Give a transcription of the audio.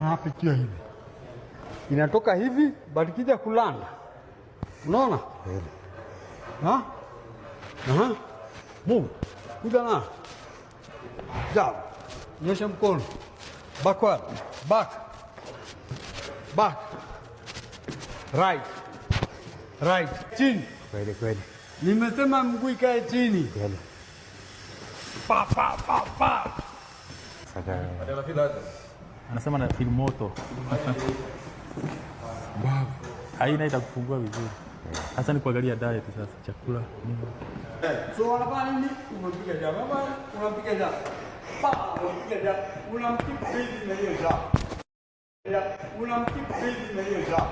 Napitia hivi. Inatoka hivi, bali kija kulanda. Unaona? Ha? Aha. Move. Kuja na. Jab. Nyosha mkono. Backward. Back. Back. Right. Right. Chini. Kweli kweli. Nimesema mguu ikae chini. Kweli. Pa pa pa pa. Anasema na feel moto. Bavu. Haina itakufungua vizuri. Hasa ni kuangalia diet sasa, chakula nini. So wanafanya nini? Unapiga jab. Baba, unapiga jab. Pa, unapiga jab. Unamkeep busy na hiyo jab. Unamkeep busy na hiyo jab.